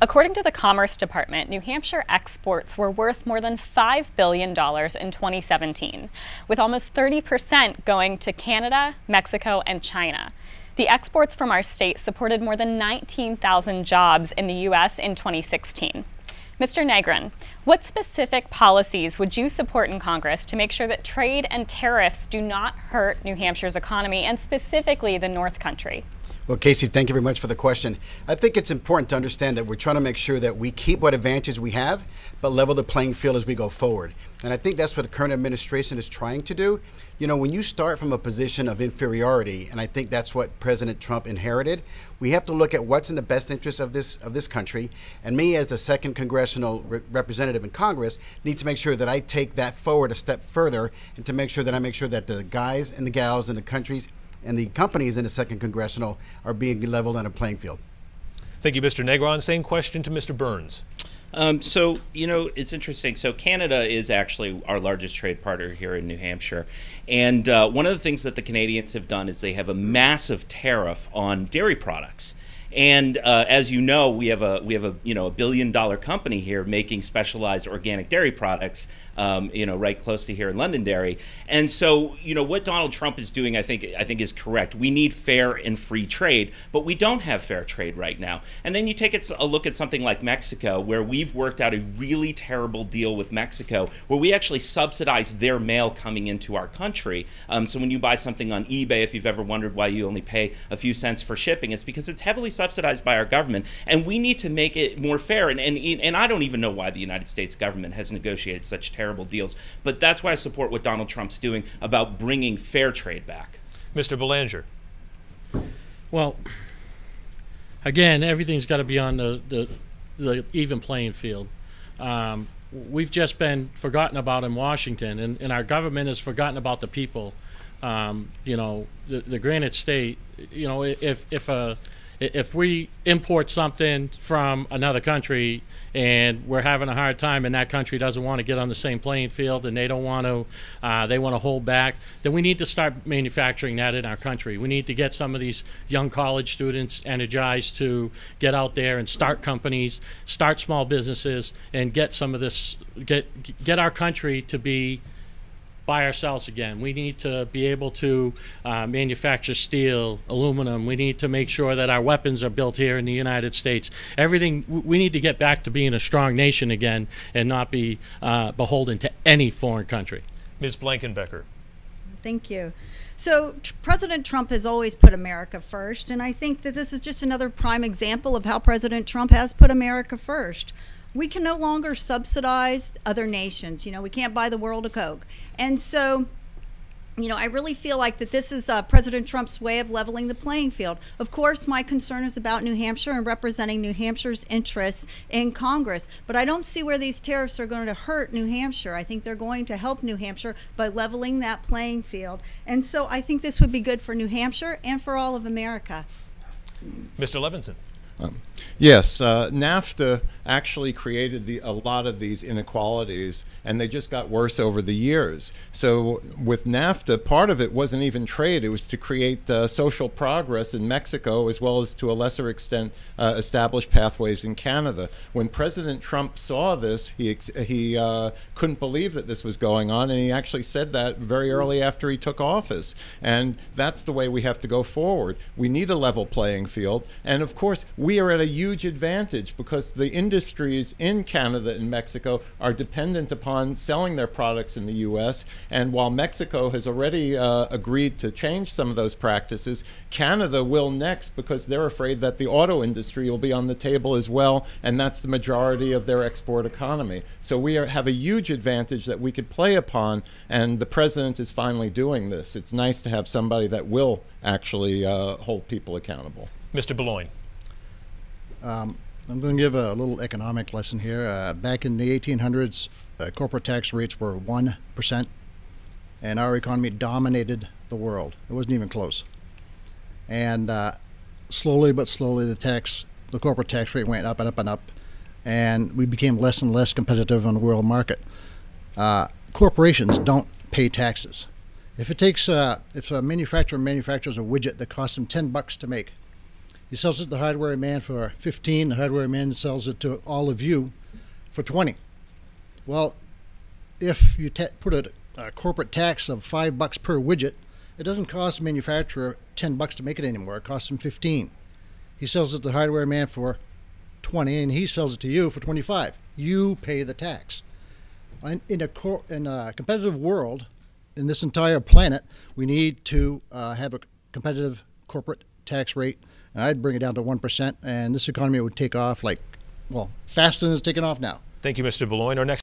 According to the Commerce Department, New Hampshire exports were worth more than $5 billion in 2017, with almost 30% going to Canada, Mexico, and China. The exports from our state supported more than 19,000 jobs in the U.S. in 2016. Mr. Negron, what specific policies would you support in Congress to make sure that trade and tariffs do not hurt New Hampshire's economy and specifically the North Country? Well, Casey, thank you very much for the question. I think it's important to understand that we're trying to make sure that we keep what advantage we have, but level the playing field as we go forward. And I think that's what the current administration is trying to do. You know, when you start from a position of inferiority, and I think that's what President Trump inherited, we have to look at what's in the best interest of this country. And me, as the second congressional representative in Congress, need to make sure that I take that forward a step further, and to make sure that the guys and the gals in the countries and the companies in the second congressional are being leveled on a playing field. Thank you, Mr. Negron. Same question to Mr. Burns. So, you know, it's interesting. So Canada is actually our largest trade partner here in New Hampshire. And one of the things that the Canadians have done is they have a massive tariff on dairy products. And as you know, we have a $1 billion company here making specialized organic dairy products, right close to here in Londonderry. And so, what Donald Trump is doing, I think is correct. We need fair and free trade, but we don't have fair trade right now. And then you take a look at something like Mexico, where we've worked out a really terrible deal with Mexico, where we actually subsidize their mail coming into our country. So when you buy something on eBay, if you've ever wondered why you only pay a few cents for shipping, it's because it's heavily subsidized by our government, and we need to make it more fair. And I don't even know why the United States government has negotiated such terrible deals, but that's why I support what Donald Trump's doing about bringing fair trade back. Mr. Belanger. Well, again, everything's got to be on the even playing field. We've just been forgotten about in Washington, and our government has forgotten about the people. The Granite State, if we import something from another country and we're having a hard time and that country doesn't want to get on the same playing field and they don't want to, they want to hold back, then we need to start manufacturing that in our country. We need to get some of these young college students energized to get out there and start companies, start small businesses, and get some of this, get our country to be by ourselves again. We need to be able to manufacture steel, aluminum. We need to make sure that our weapons are built here in the United States. Everything, we need to get back to being a strong nation again and not be beholden to any foreign country. Ms. Blankenbecker. Thank you. So President Trump has always put America first, and I think that this is just another prime example of how President Trump has put America first. We can no longer subsidize other nations. We can't buy the world a Coke. And so, I really feel like that this is President Trump's way of leveling the playing field. Of course, my concern is about New Hampshire and representing New Hampshire's interests in Congress. But I don't see where these tariffs are going to hurt New Hampshire. I think they're going to help New Hampshire by leveling that playing field. And so I think this would be good for New Hampshire and for all of America. Mr. Levinson. Yes, NAFTA actually created a lot of these inequalities, and they just got worse over the years. So with NAFTA, part of it wasn't even trade. It was to create social progress in Mexico, as well as to a lesser extent establish pathways in Canada. When President Trump saw this, he couldn't believe that this was going on, and he actually said that very early after he took office. And that's the way we have to go forward. We need a level playing field, and of course, we are at a huge advantage because the industries in Canada and Mexico are dependent upon selling their products in the U.S. And while Mexico has already agreed to change some of those practices, Canada will next because they're afraid that the auto industry will be on the table as well, and that's the majority of their export economy. So we have a huge advantage that we could play upon, and the president is finally doing this. It's nice to have somebody that will actually hold people accountable. Mr. Boulogne. I'm going to give a little economic lesson here. Back in the 1800s, corporate tax rates were 1%, and our economy dominated the world. It wasn't even close. And slowly but slowly, the corporate tax rate went up and up and up, and we became less and less competitive on the world market. Corporations don't pay taxes. If a manufacturer manufactures a widget that costs them $10 to make, He sells it to the hardware man for 15. The hardware man sells it to all of you for 20. Well, if you put a corporate tax of $5 per widget, it doesn't cost the manufacturer $10 to make it anymore. It costs him 15. He sells it to the hardware man for 20, and he sells it to you for 25. You pay the tax. In a competitive world, in this entire planet, we need to have a competitive corporate tax rate, and I'd bring it down to 1%, and this economy would take off faster than it's taking off now. Thank you, Mr. Beloin. Our next